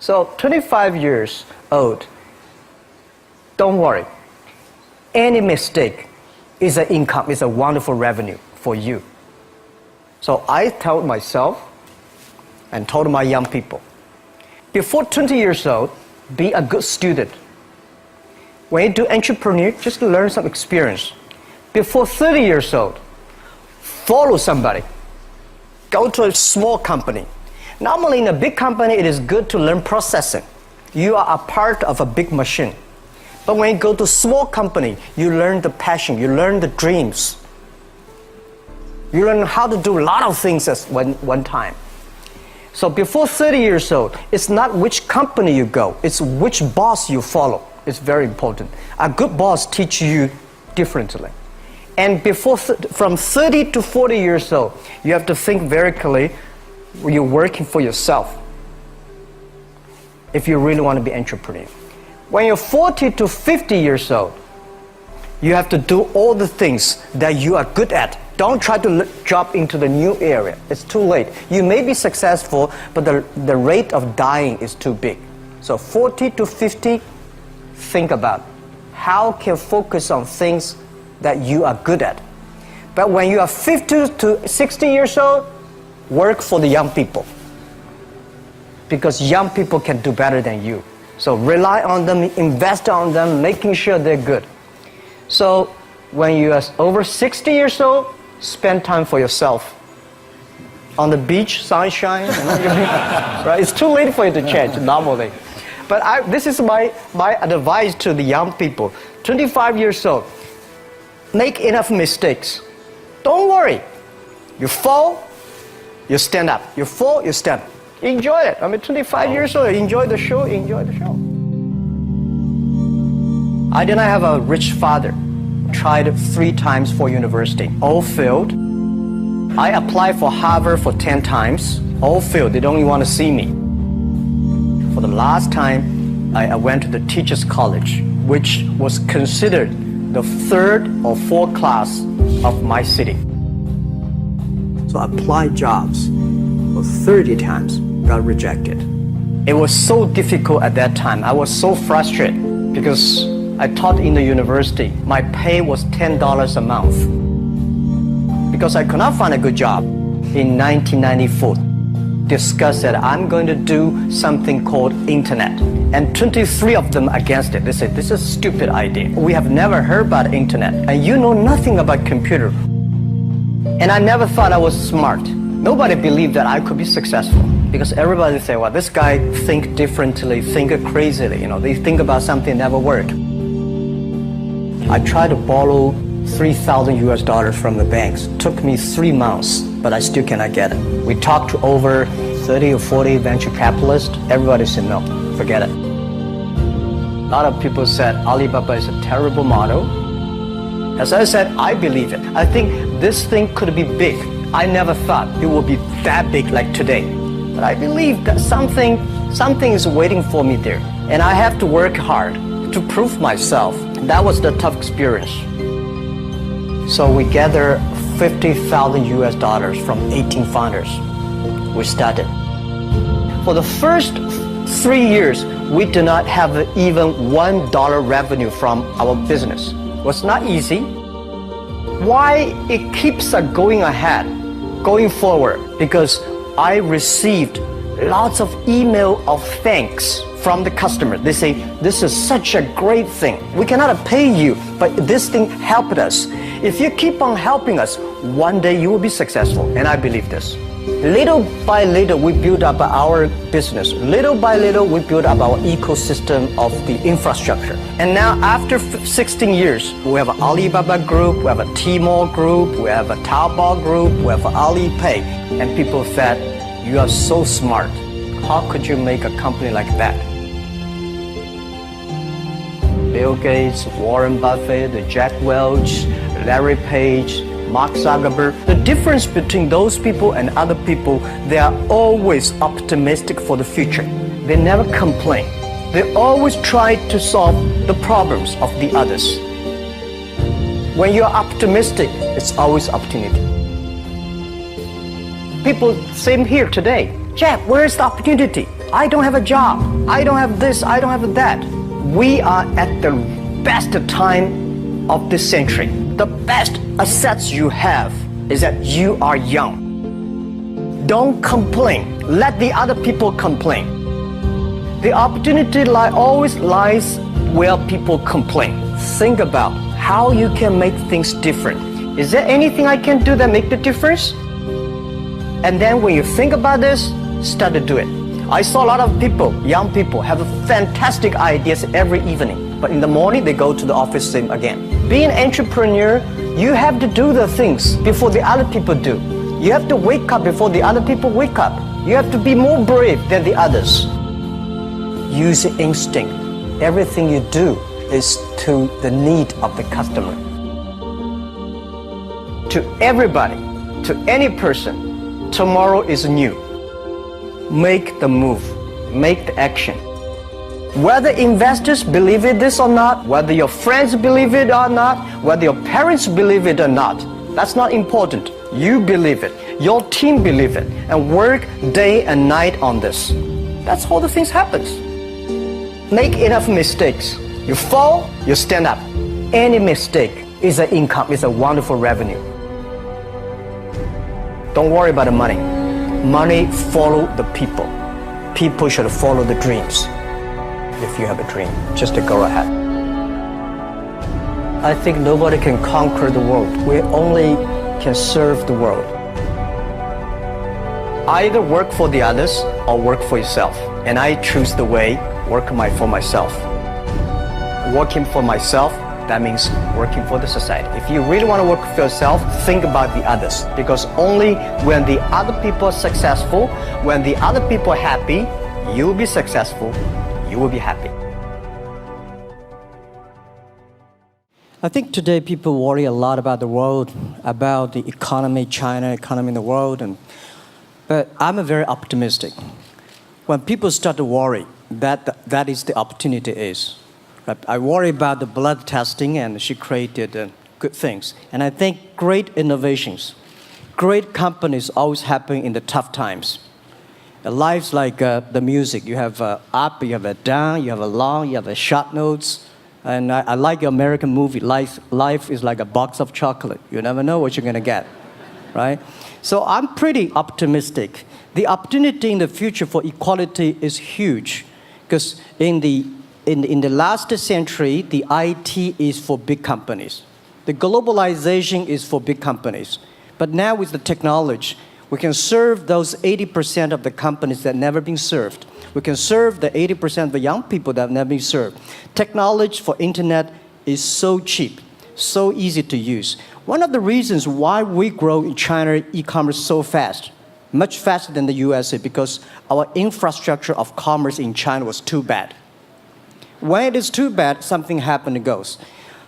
So 25 years old, don't worry. Any mistake is an income, is a wonderful revenue for you. So I told myself and told my young people, before 20 years old, be a good student. When you do entrepreneur, just learn some experience. Before 30 years old, follow somebody. Go to a small company. Normally in a big company, it is good to learn processing. You are a part of a big machine. But when you go to a small company, you learn the passion, you learn the dreams. You learn how to do a lot of things at one time. So before 30 years old, it's not which company you go, it's which boss you follow. It's very important. A good boss teaches you differently. And from 30 to 40 years old, you have to think very clearly, you're working for yourself if you really want to be an entrepreneur. When you're 40 to 50 years old, you have to do all the things that you are good at. Don't try to jump into the new area. It's too late. You may be successful, but the rate of dying is too big. So 40 to 50, think about how can focus on things that you are good at. But when you are 50 to 60 years old, work for the young people. Because young people can do better than you. So rely on them, invest on them, making sure they're good. So when you are over 60 years old, spend time for yourself. On the beach, sunshine, right? It's too late for you to change normally. But this is my advice to the young people. 25 years old, make enough mistakes. Don't worry. You fall, you stand up. You fall, you stand up. Enjoy it. 25 years old, enjoy the show, enjoy the show. I did not have a rich father. Tried 3 times for university, all failed. I applied for Harvard for 10 times, all failed. They don't even want to see me. For the last time, I went to the teachers' college, which was considered the 3rd or 4th class of my city. So I applied jobs for 30 times, got rejected. It was so difficult at that time. I was so frustrated because I taught in the university. My pay was $10 a month. Because I could not find a good job in 1994, discussed that I'm going to do something called internet. And 23 of them against it. They said, this is a stupid idea. We have never heard about internet. And you know nothing about computer. And I never thought I was smart. Nobody believed that I could be successful. Because everybody say, well, this guy think differently, think crazily. They think about something never work. I tried to borrow $3,000 from the banks. Took me 3 months, but I still cannot get it. We talked to over 30 or 40 venture capitalists. Everybody said, no, forget it. A lot of people said Alibaba is a terrible model. As I said, I believe it. I think this thing could be big. I never thought it would be that big like today. But I believe that something is waiting for me there. And I have to work hard to prove myself. That was the tough experience. So we gathered $50,000 from 18 founders. We started. For the first 3 years, we did not have even $1 revenue from our business. It was not easy. Why it keeps us going ahead, going forward? Because I received lots of email of thanks from the customer. They say, this is such a great thing. We cannot pay you, but this thing helped us. If you keep on helping us, one day you will be successful. And I believe this. Little by little, we build up our business. Little by little, we build up our ecosystem of the infrastructure. And now, after 16 years, we have an Alibaba group, we have a Tmall group, we have a Taobao group, we have Alipay. And people said, you are so smart. How could you make a company like that? Bill Gates, Warren Buffett, Jack Welch, Larry Page, Mark Zuckerberg. The difference between those people and other people, they are always optimistic for the future. They never complain. They always try to solve the problems of the others. When you're optimistic, it's always opportunity. People, same here today. Jeff, where is the opportunity? I don't have a job. I don't have this. I don't have that. We are at the best time of this century. The best assets you have is that you are young. Don't complain. Let the other people complain. The opportunity always lies where people complain. Think about how you can make things different. Is there anything I can do that make the difference? And then when you think about this, start to do it. I saw a lot of people, young people, have fantastic ideas every evening. But in the morning, they go to the office same again. Being an entrepreneur, you have to do the things before the other people do. You have to wake up before the other people wake up. You have to be more brave than the others. Use your instinct. Everything you do is to the need of the customer. To everybody, to any person, tomorrow is new. Make the move, make the action. Whether investors believe it this or not, whether your friends believe it or not, whether your parents believe it or not, that's not important. You believe it, your team believe it, and work day and night on this. That's how the things happens. Make enough mistakes. You fall, you stand up. Any mistake is an income, is a wonderful revenue. Don't worry about the money. Money follow the people. People should follow the dreams. If you have a dream, just to go ahead. I think nobody can conquer the world. We only can serve the world. Either work for the others or work for yourself. And I choose the way, work for myself. Working for myself, that means working for the society. If you really want to work for yourself, think about the others. Because only when the other people are successful, when the other people are happy, you will be successful, you will be happy. I think today people worry a lot about the world, about the economy, China, economy in the world. But I'm very optimistic. When people start to worry, that is the opportunity is. I worry about the blood testing, and she created good things. And I think great innovations, great companies always happen in the tough times. Life's like the music. You have up, you have a down, you have a long, you have a short notes. And I like your American movie. Life is like a box of chocolate. You never know what you're going to get, right? So I'm pretty optimistic. The opportunity in the future for equality is huge, because in the last century, the IT is for big companies. The globalization is for big companies. But now with the technology, we can serve those 80% of the companies that never been served. We can serve the 80% of the young people that have never been served. Technology for internet is so cheap, so easy to use. One of the reasons why we grow in China e-commerce so fast, much faster than the USA, because our infrastructure of commerce in China was too bad. When it is too bad, something happens and goes.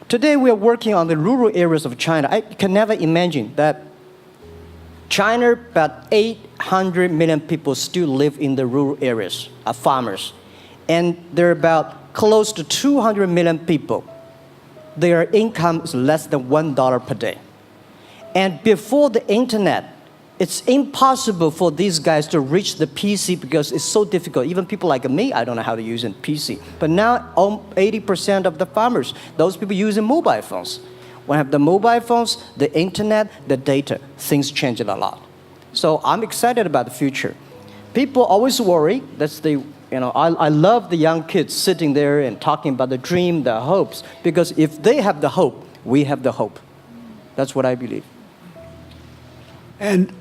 Today we are working on the rural areas of China. I can never imagine that China, about 800 million people still live in the rural areas, are farmers. And there are about close to 200 million people. Their income is less than $1 per day. And before the internet, it's impossible for these guys to reach the PC because it's so difficult. Even people like me, I don't know how to use a PC. But now 80% of the farmers, those people using mobile phones. When I have the mobile phones, the internet, the data, things change a lot. So I'm excited about the future. People always worry. I love the young kids sitting there and talking about the dream, the hopes, because if they have the hope, we have the hope. That's what I believe. And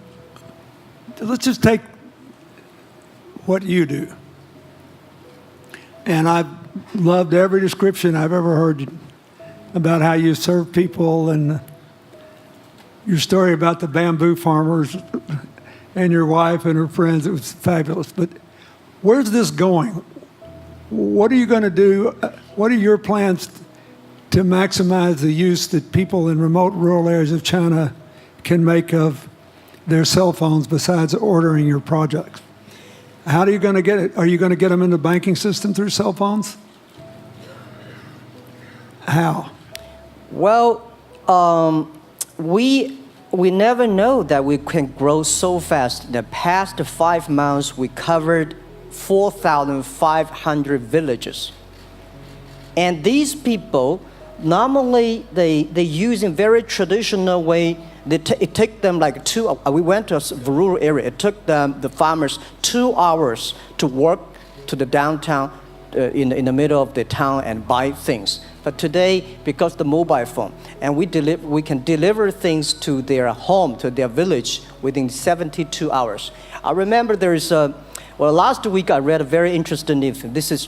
let's just take what you do. And I've loved every description I've ever heard about how you serve people, and your story about the bamboo farmers and your wife and her friends. It was fabulous. But where's this going? What are you going to do? What are your plans to maximize the use that people in remote rural areas of China can make of their cell phones besides ordering your products? How are you going to get it? Are you going to get them in the banking system through cell phones? How? Well, we never know that we can grow so fast. The past 5 months, we covered 4,500 villages. And these people, normally they use in very traditional way. It took them like we went to a rural area. It took the farmers 2 hours to walk to the downtown in the middle of the town and buy things. But today, because the mobile phone, and we can deliver things to their home, to their village within 72 hours. I remember last week I read a very interesting news. This is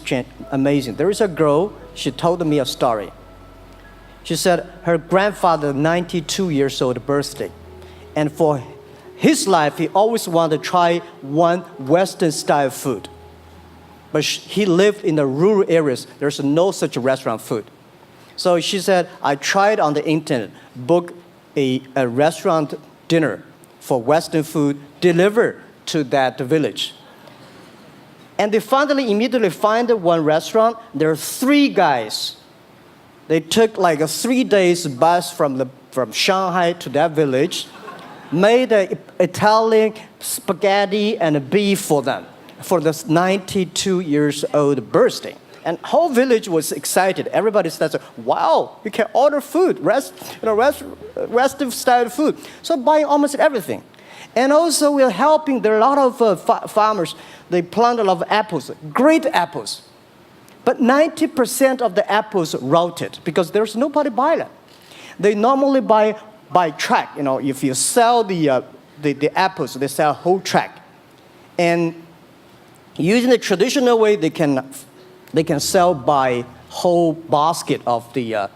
amazing. There is a girl, she told me a story. She said her grandfather, 92 years old birthday. And for his life, he always wanted to try one Western style food. But he lived in the rural areas. There's no such restaurant food. So she said, I tried on the internet, book a restaurant dinner for Western food, delivered to that village. And they finally immediately find one restaurant. There are 3 guys. They took like a 3 days bus from Shanghai to that village, made an Italian spaghetti and a beef for them for this 92 years old birthday. And whole village was excited. Everybody said, wow, you can order food, Western style food. So buying almost everything. And also we're helping, there are a lot of farmers, they plant a lot of apples, great apples. But 90% of the apples rotted because there's nobody buy them. They normally buy by track. If you sell the apples, they sell whole track. And using the traditional way, they can sell by whole basket of the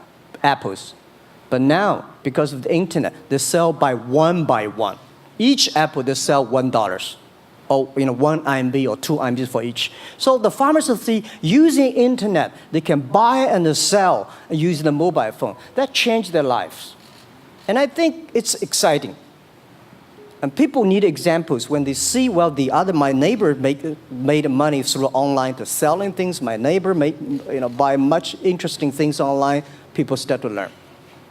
apples. But now, because of the internet, they sell by one. Each apple, they sell $1. Or 1 RMB or 2 RMB for each. So the farmers see using internet, they can buy and sell using the mobile phone. That changed their lives. And I think it's exciting. And people need examples when they see, my neighbor made money through online to selling things. My neighbor buy much interesting things online. People start to learn.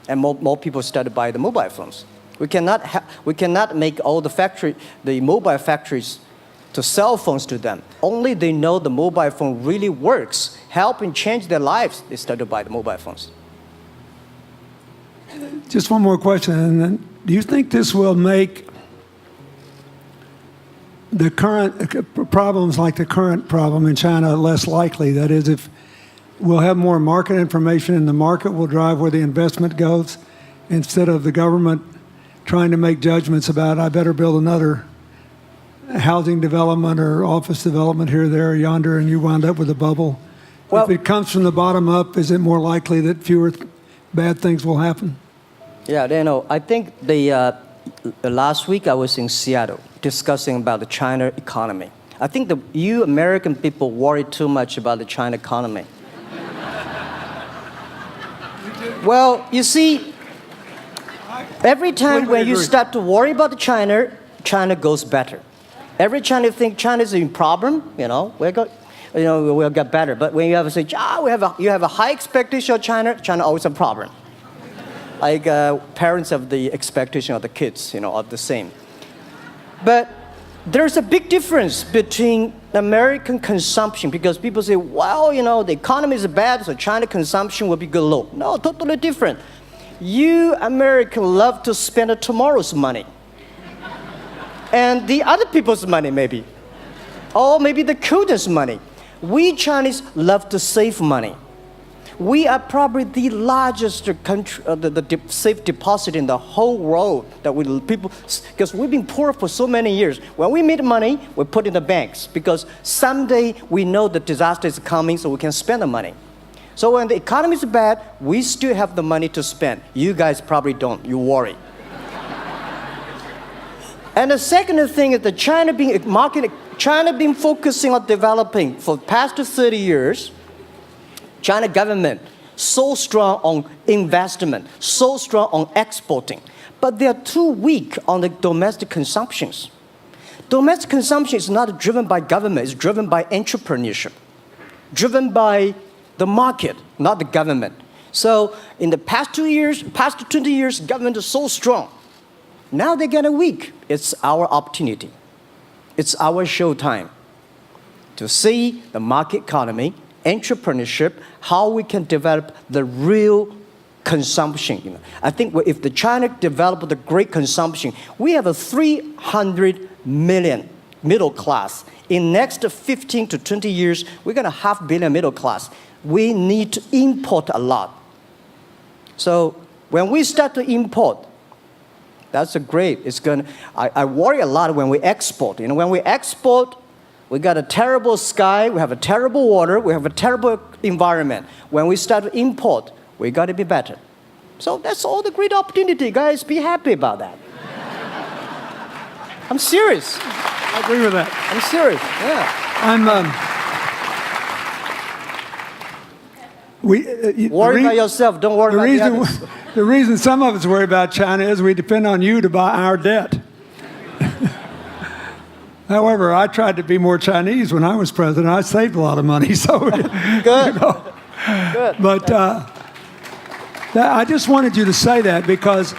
And more people start to buy the mobile phones. We cannot make all the mobile factories to sell phones to them. Only they know the mobile phone really works, helping change their lives, they start to buy the mobile phones. Just one more question. And then, do you think this will make the current problems like the current problem in China less likely? That is, if we'll have more market information and the market will drive where the investment goes instead of the government trying to make judgments about, I better build another housing development or office development here, there, or yonder, and you wind up with a bubble. If it comes from the bottom up, is it more likely that fewer bad things will happen? Yeah, I think last week I was in Seattle discussing about the China economy. I think you American people worry too much about the China economy. Well, you see, every time when you start to worry about China goes better. Every time you think China is in problem, we'll get better. But when you have to say, you have a high expectation of China always a problem. Like parents have the expectation of the kids, are the same. But there's a big difference between American consumption because people say, the economy is bad, so China consumption will be good low. No, totally different. You Americans love to spend tomorrow's money. And the other people's money, maybe. Or maybe the children's money. We Chinese love to save money. We are probably the largest country, the safe deposit in the whole world because we've been poor for so many years. When we make money, we put in the banks because someday we know the disaster is coming, so we can spend the money. So when the economy is bad, we still have the money to spend. You guys probably don't. You worry. And the second thing is that China been focusing on developing for the past 30 years. China government so strong on investment, so strong on exporting, but they are too weak on the domestic consumptions. Domestic consumption is not driven by government, it's driven by entrepreneurship, driven by the market, not the government. So in the past 20 years, government is so strong. Now they're getting weak. It's our opportunity. It's our showtime. to see the market economy, entrepreneurship, how we can develop the real consumption. I think if the China developed the great consumption, we have a 300 million middle class. In next 15 to 20 years, we're going to have 500 million middle class. We need to import a lot. So when we start to import, that's a great. It's going. I worry a lot when we export. When we export, we got a terrible sky, we have a terrible water, we have a terrible environment. When we start to import, we got to be better. So that's all the great opportunity, guys. Be happy about that. I'm serious. I agree with that. I'm serious. Yeah. Worry about yourself. Don't worry about the others. The reason some of us worry about China is we depend on you to buy our debt. However, I tried to be more Chinese when I was president. I saved a lot of money. So good. Good. But I just wanted you to say that because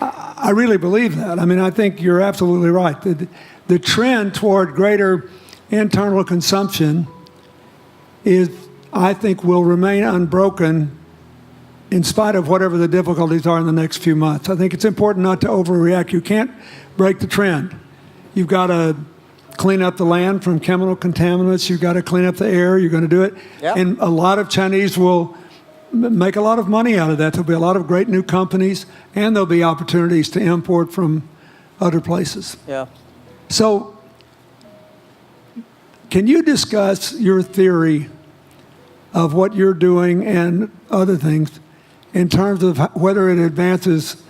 I really believe that. I mean, I think you're absolutely right. The trend toward greater internal consumption is, I think, will remain unbroken in spite of whatever the difficulties are in the next few months. I think it's important not to overreact. You can't break the trend. You've got to clean up the land from chemical contaminants. You've got to clean up the air. You're going to do it. Yep. And a lot of Chinese will make a lot of money out of that. There'll be a lot of great new companies, and there'll be opportunities to import from other places. Yeah. So can you discuss your theory of what you're doing and other things in terms of whether it advances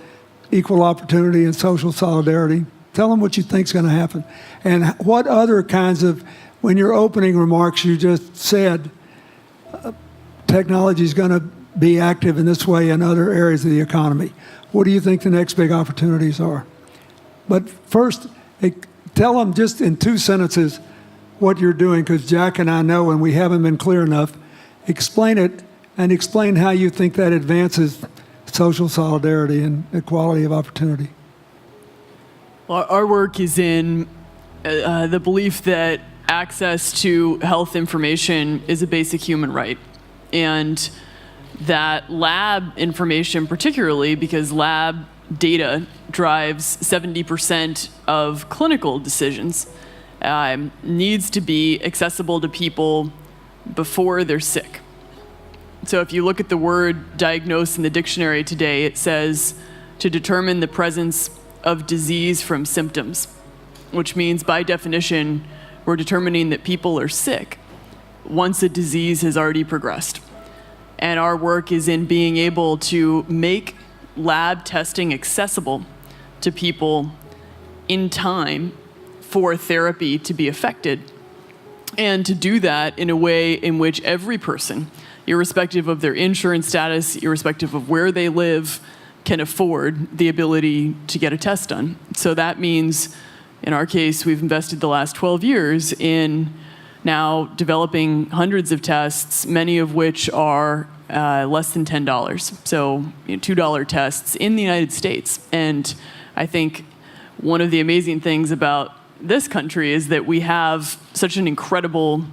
equal opportunity and social solidarity? Tell them what you think is going to happen. And what other kinds of, when your opening remarks, you just said technology is going to be active in this way in other areas of the economy. What do you think the next big opportunities are? But first, tell them just in 2 sentences what you're doing, because Jack and I know, and we haven't been clear enough. Explain it, and explain how you think that advances social solidarity and equality of opportunity. Well, our work is in the belief that access to health information is a basic human right. And that lab information, particularly because lab data drives 70% of clinical decisions, needs to be accessible to people before they're sick. So if you look at the word diagnose in the dictionary today, it says to determine the presence of disease from symptoms, which means by definition, we're determining that people are sick once a disease has already progressed. And our work is in being able to make lab testing accessible to people in time for therapy to be effected, and to do that in a way in which every person, irrespective of their insurance status, irrespective of where they live, can afford the ability to get a test done. So that means, in our case, we've invested the last 12 years in now developing hundreds of tests, many of which are less than $10. So $2 tests in the United States. And I think one of the amazing things about this country is that we have such an incredible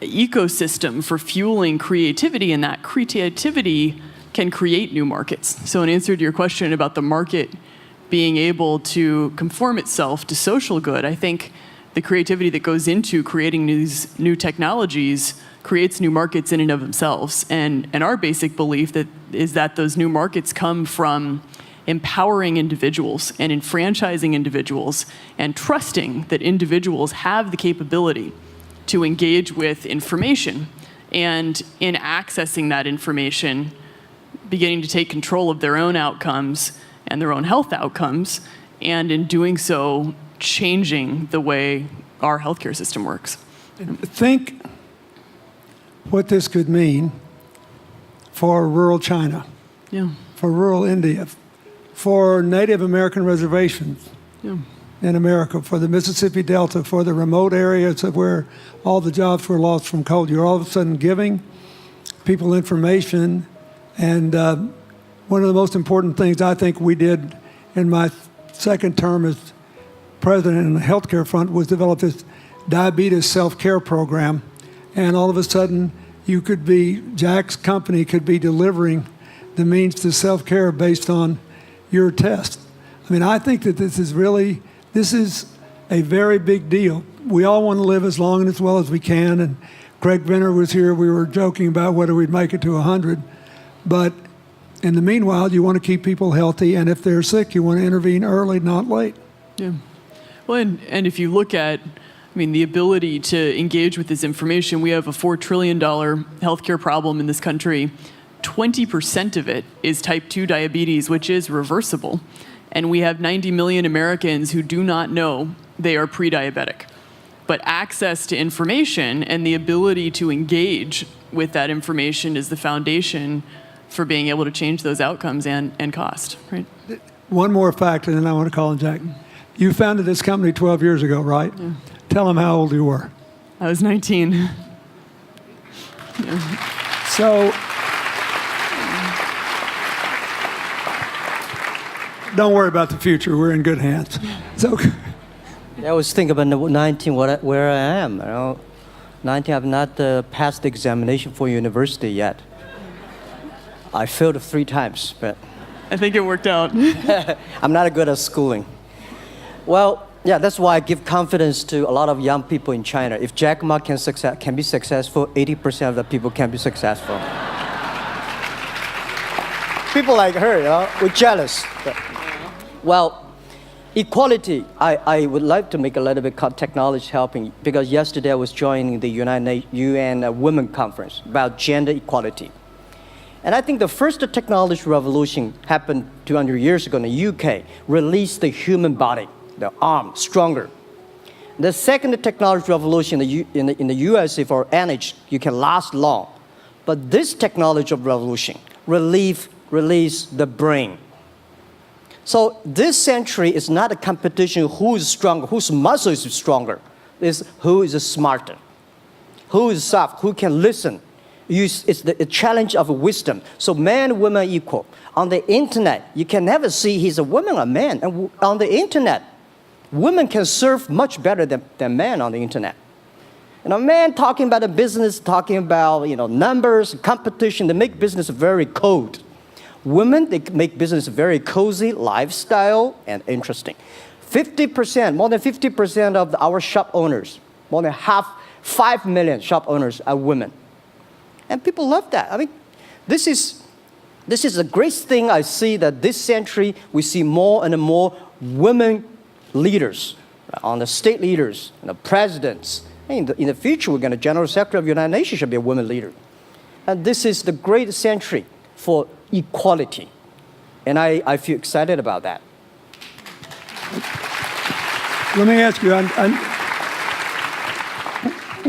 ecosystem for fueling creativity, and that creativity can create new markets. So in answer to your question about the market being able to conform itself to social good, I think the creativity that goes into creating these new technologies creates new markets in and of themselves. And our basic belief is that those new markets come from empowering individuals and enfranchising individuals and trusting that individuals have the capability to engage with information, and in accessing that information, beginning to take control of their own outcomes and their own health outcomes, and in doing so, changing the way our healthcare system works. Think what this could mean for rural China, for rural India, for Native American reservations in America, for the Mississippi Delta, for the remote areas of where all the jobs were lost from coal. You're all of a sudden giving people information. And one of the most important things I think we did in my second term as president in the healthcare front, was develop this diabetes self-care program. And all of a sudden, Jack's company could be delivering the means to self-care based on your test. I mean, I think that this is a very big deal. We all want to live as long and as well as we can. And Craig Venner was here. We were joking about whether we'd make it to 100. But in the meanwhile, you want to keep people healthy. And if they're sick, you want to intervene early, not late. Yeah. Well, and if you look at, the ability to engage with this information, we have a $4 trillion healthcare problem in this country. 20% of it is type 2 diabetes, which is reversible. And we have 90 million Americans who do not know they are pre-diabetic. But access to information and the ability to engage with that information is the foundation for being able to change those outcomes and cost, right? One more fact, and then I want to call on Jack. You founded this company 12 years ago, right? Yeah. Tell them how old you were. I was 19. Yeah. So, don't worry about the future. We're in good hands. So, I was thinking about 19, where I am. 19, I've not passed the examination for university yet. I failed 3 times, but I think it worked out. I'm not good at schooling. Well, yeah, that's why I give confidence to a lot of young people in China. If Jack Ma can be successful, 80% of the people can be successful. People like her, we're jealous. Well, equality, I would like to make a little bit technology helping, because yesterday I was joining the UN Women Conference about gender equality. And I think the first technology revolution happened 200 years ago in the UK, released the human body, the arm, stronger. The second technology revolution in the USA for energy, you can last long. But this technology revolution release the brain. So this century is not a competition who is stronger, whose muscle is stronger. It's who is smarter, who is soft, who can listen. It's the challenge of wisdom. So man and woman are equal. On the internet, you can never see he's a woman or a man. And on the internet, women can serve much better than men on the internet. And a man talking about a business, talking about numbers, competition, they make business very cold. Women, they make business very cozy, lifestyle, and interesting. 50%, more than 50% of our shop owners, more than 5 million shop owners are women. And people love that. I mean, this is a great thing. I see that this century, we see more and more women leaders, on the state leaders, the presidents. In the future, we're going to General Secretary of the United Nations should be a woman leader. And this is the great century for equality. And I feel excited about that. Let me ask you,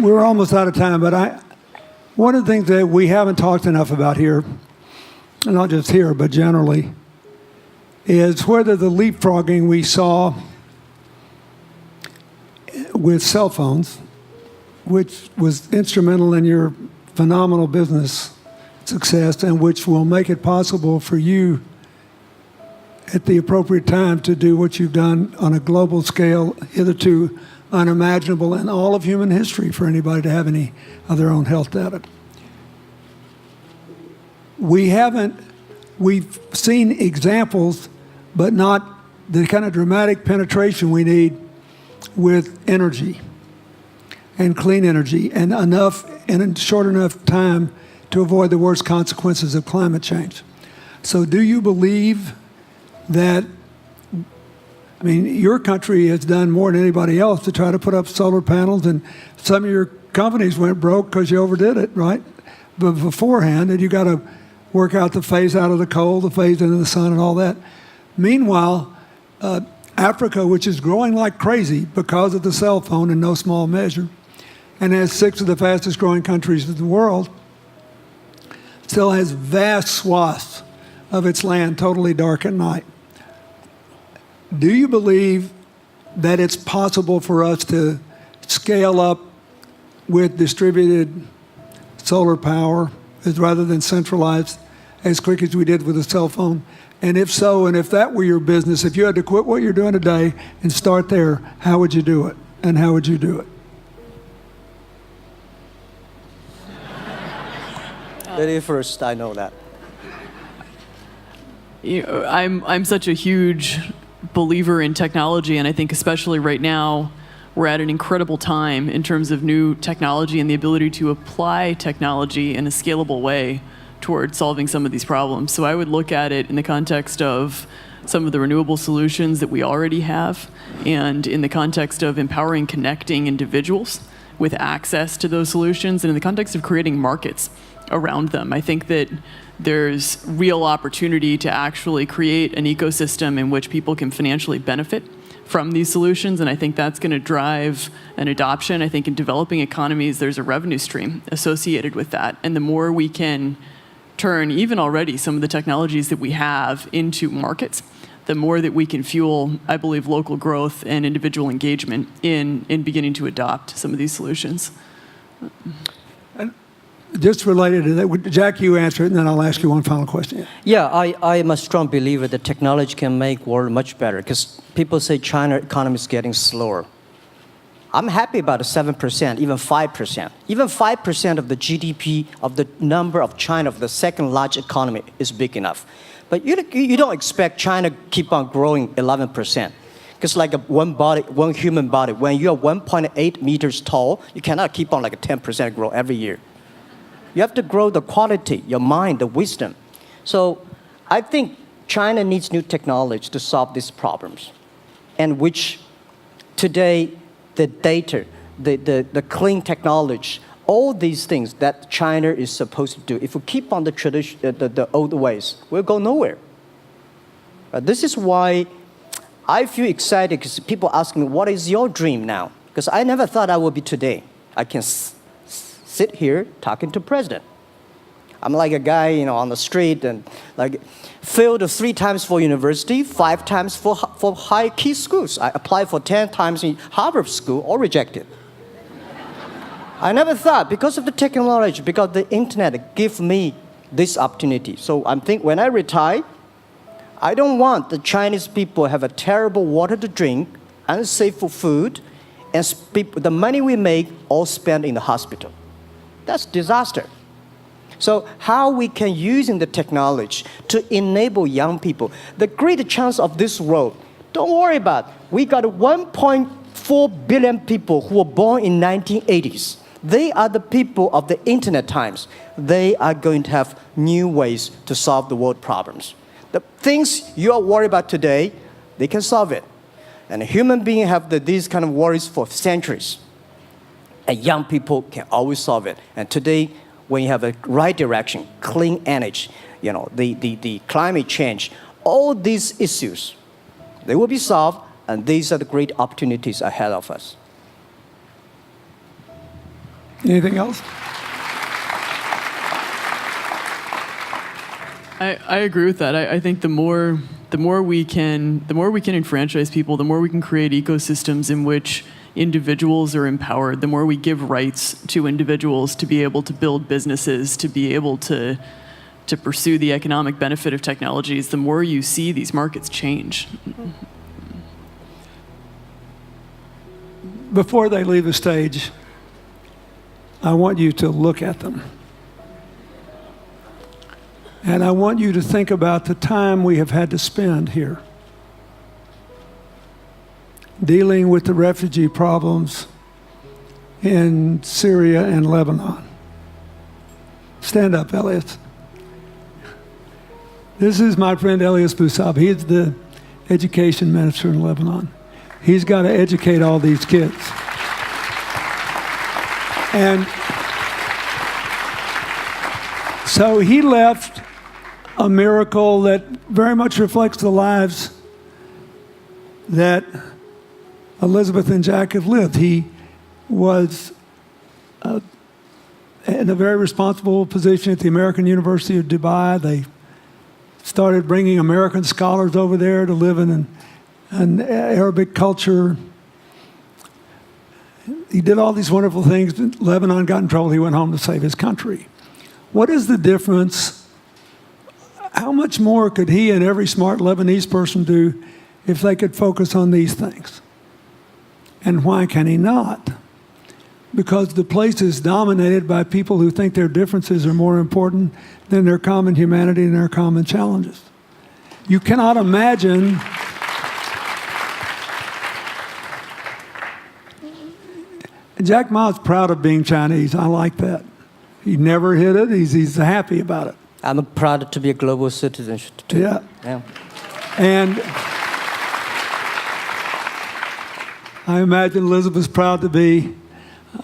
we're almost out of time, but one of the things that we haven't talked enough about here, and not just here, but generally, is whether the leapfrogging we saw with cell phones, which was instrumental in your phenomenal business success and which will make it possible for you at the appropriate time to do what you've done on a global scale, hitherto unimaginable in all of human history for anybody to have any of their own health data. We've seen examples, but not the kind of dramatic penetration we need with energy and clean energy and enough in a short enough time to avoid the worst consequences of climate change. So do you believe that, your country has done more than anybody else to try to put up solar panels, and some of your companies went broke because you overdid it, right? But beforehand, and you got to work out the phase out of the coal, the phase into the sun and all that. Meanwhile, Africa, which is growing like crazy because of the cell phone in no small measure, and has 6 of the fastest growing countries in the world, still has vast swaths of its land totally dark at night. Do you believe that it's possible for us to scale up with distributed solar power rather than centralized as quick as we did with the cell phone? And if so, and if that were your business, if you had to quit what you're doing today and start there, how would you do it? And how would you do it? Lady first, I know that. I'm such a huge believer in technology, and I think especially right now, we're at an incredible time in terms of new technology and the ability to apply technology in a scalable way towards solving some of these problems. So I would look at it in the context of some of the renewable solutions that we already have, and in the context of empowering, connecting individuals with access to those solutions, and in the context of creating markets around them. I think that there's real opportunity to actually create an ecosystem in which people can financially benefit from these solutions, and I think that's going to drive an adoption. I think in developing economies, there's a revenue stream associated with that, and the more we can turn even already some of the technologies that we have into markets, the more that we can fuel, I believe, local growth and individual engagement in beginning to adopt some of these solutions. Just related to that, Jack, you answer it, and then I'll ask you one final question. Yeah, I am a strong believer that technology can make world much better, because people say China economy is getting slower. I'm happy about the 7%, even 5%. Even 5% of the GDP of the number of China, of the second largest economy, is big enough. But you don't expect China keep on growing 11%. Because like one human body, when you are 1.8 meters tall, you cannot keep on like a 10% grow every year. You have to grow the quality, your mind, the wisdom. So I think China needs new technology to solve these problems, and which today the data, the clean technology, all these things that China is supposed to do, if we keep on the tradition, the old ways, we'll go nowhere. This is why I feel excited, because people ask me, what is your dream now? Because I never thought I would be today. I can sit here talking to president. I'm like a guy, on the street, and like failed 3 times for university, 5 times for high key schools. I applied for 10 times in Harvard school, all rejected. I never thought, because of the technology, because the internet give me this opportunity. So I'm think when I retire, I don't want the Chinese people have a terrible water to drink, unsafe for food, and the money we make all spent in the hospital. That's disaster. So how we can using the technology to enable young people, the great chance of this world, don't worry about it. We got 1.4 billion people who were born in 1980s. They are the people of the internet times. They are going to have new ways to solve the world problems. The things you are worried about today, they can solve it. And human beings have these kind of worries for centuries. And young people can always solve it. And today, when you have a right direction, clean energy, the climate change, all these issues, they will be solved, and these are the great opportunities ahead of us. Anything else? I agree with that. I think the more we can enfranchise people, the more we can create ecosystems in which individuals are empowered, the more we give rights to individuals to be able to build businesses, to be able to pursue the economic benefit of technologies, the more you see these markets change. Before they leave the stage, I want you to look at them. And I want you to think about the time we have had to spend here dealing with the refugee problems in Syria and Lebanon. Stand up, Elias. This is my friend Elias Bousab. He is the education minister in Lebanon. He's got to educate all these kids. And so he left a miracle that very much reflects the lives that Elizabeth and Jack have lived. He was in a very responsible position at the American University of Dubai. They started bringing American scholars over there to live in an Arabic culture. He did all these wonderful things. Lebanon got in trouble. He went home to save his country. What is the difference? How much more could he and every smart Lebanese person do if they could focus on these things? And why can he not? Because the place is dominated by people who think their differences are more important than their common humanity and their common challenges. You cannot imagine Jack Ma's proud of being Chinese. I like that. He never hid it. He's happy about it. I'm proud to be a global citizen too. Yeah. Yeah. And I imagine Elizabeth's proud to be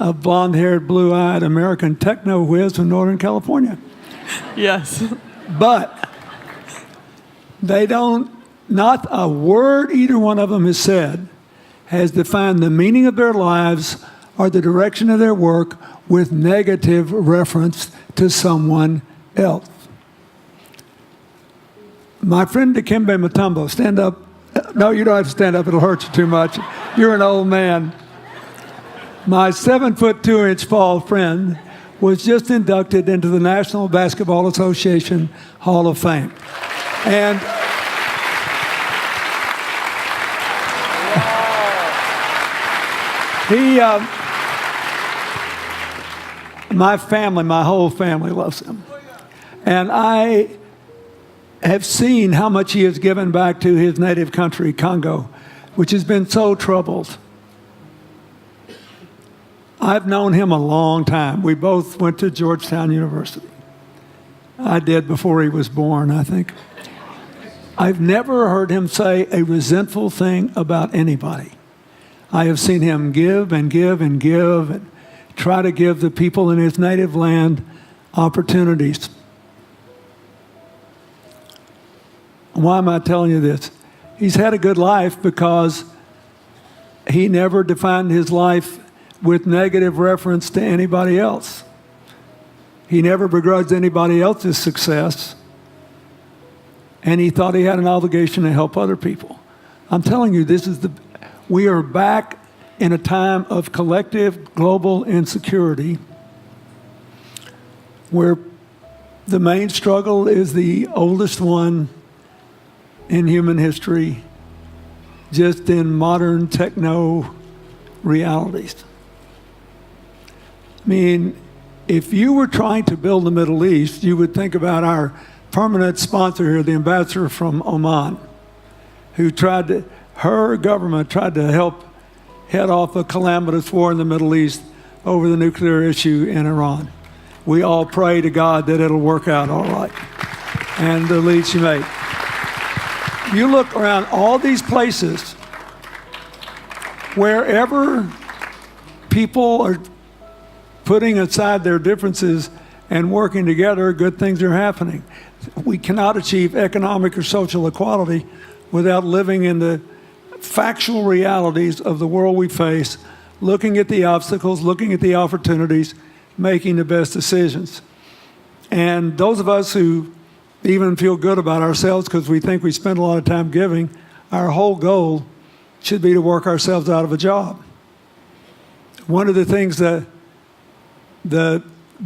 a blonde-haired, blue-eyed American techno whiz from Northern California. Yes. But they don't, not a word either one of them has said has defined the meaning of their lives or the direction of their work with negative reference to someone else. My friend Dikembe Mutombo, stand up. No, you don't have to stand up. It'll hurt you too much. You're an old man. My 7'2" tall friend was just inducted into the National Basketball Association Hall of Fame. And my whole family loves him. And I have seen how much he has given back to his native country, Congo, which has been so troubled. I've known him a long time. We both went to Georgetown University. I did before he was born, I think. I've never heard him say a resentful thing about anybody. I have seen him give and give and give and try to give the people in his native land opportunities. Why am I telling you this? He's had a good life because he never defined his life with negative reference to anybody else. He never begrudged anybody else's success, and he thought he had an obligation to help other people. I'm telling you, we are back in a time of collective global insecurity where the main struggle is the oldest one in human history, just in modern techno realities. I mean, if you were trying to build the Middle East, you would think about our permanent sponsor here, the ambassador from Oman, who her government tried to help head off a calamitous war in the Middle East over the nuclear issue in Iran. We all pray to God that it'll work out all right. And the lead she made. You look around all these places, wherever people are putting aside their differences and working together, good things are happening. We cannot achieve economic or social equality without living in the factual realities of the world we face, looking at the obstacles, looking at the opportunities, making the best decisions. And those of us who even feel good about ourselves because we think we spend a lot of time giving, our whole goal should be to work ourselves out of a job. One of the things that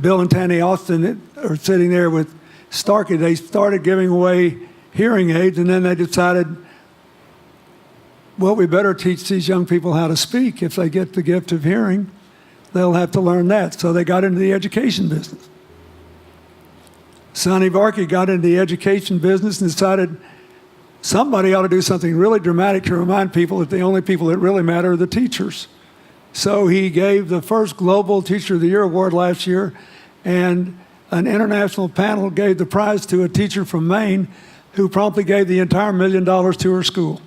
Bill and Tanny Austin are sitting there with Starkey, they started giving away hearing aids, and then they decided, well, we better teach these young people how to speak. If they get the gift of hearing, they'll have to learn that. So they got into the education business. Sonny Varkey got into the education business and decided somebody ought to do something really dramatic to remind people that the only people that really matter are the teachers. So he gave the first Global Teacher of the Year award last year, and an international panel gave the prize to a teacher from Maine who promptly gave the entire $1 million to her school.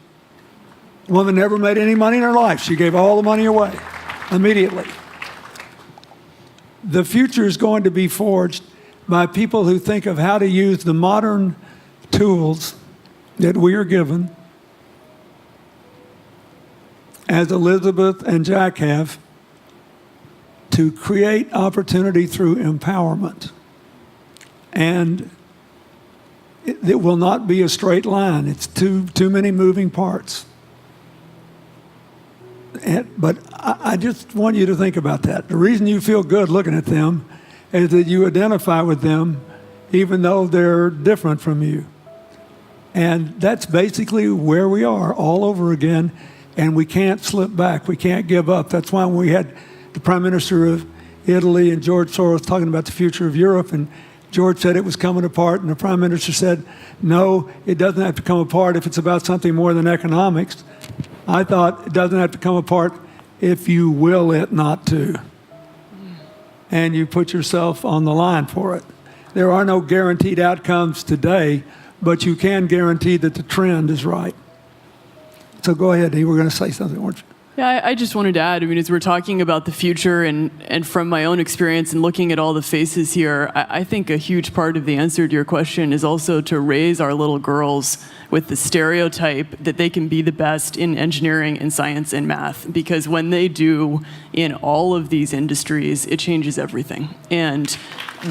The woman never made any money in her life. She gave all the money away immediately. The future is going to be forged by people who think of how to use the modern tools that we are given, as Elizabeth and Jack have, to create opportunity through empowerment. And it will not be a straight line. It's too many moving parts. But I just want you to think about that. The reason you feel good looking at them is that you identify with them even though they're different from you. And that's basically where we are all over again, and we can't slip back. We can't give up. That's why when we had the Prime Minister of Italy and George Soros talking about the future of Europe, and George said it was coming apart, and the Prime Minister said, no, it doesn't have to come apart if it's about something more than economics. I thought it doesn't have to come apart if you will it not to. And you put yourself on the line for it. There are no guaranteed outcomes today, but you can guarantee that the trend is right. So go ahead, you were going to say something, weren't you? Yeah, I just wanted to add, I mean, as we're talking about the future and from my own experience and looking at all the faces here, I think a huge part of the answer to your question is also to raise our little girls with the stereotype that they can be the best in engineering and science and math, because when they do in all of these industries, it changes everything. And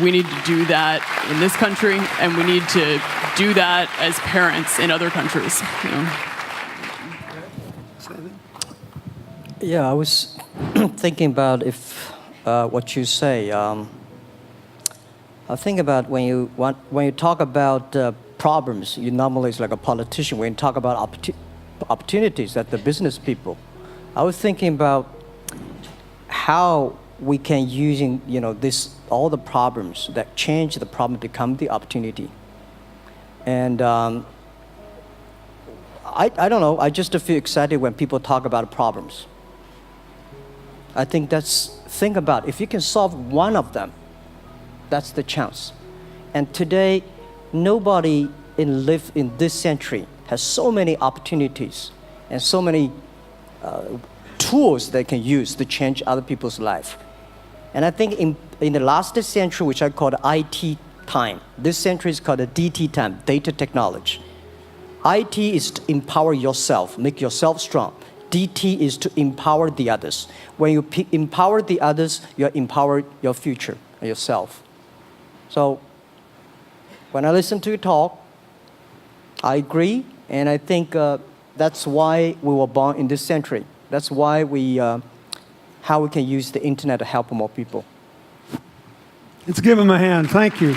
we need to do that in this country, and we need to do that as parents in other countries. You know? Yeah, I was thinking about if what you say. I think about when you talk about problems, you normally it's like a politician. When you talk about opportunities, that the business people. I was thinking about how we can using this all the problems that change the problem become the opportunity. And I don't know. I just feel excited when people talk about problems. I think think about if you can solve one of them, that's the chance. And today, nobody live in this century has so many opportunities and so many tools they can use to change other people's life. And I think in the last century, which I call the IT time, this century is called the DT time, data technology. IT is to empower yourself, make yourself strong. DT is to empower the others. When you empower the others, you empower your future, yourself. So when I listen to you talk, I agree, and I think that's why we were born in this century. That's why how we can use the internet to help more people. Let's give him a hand. Thank you.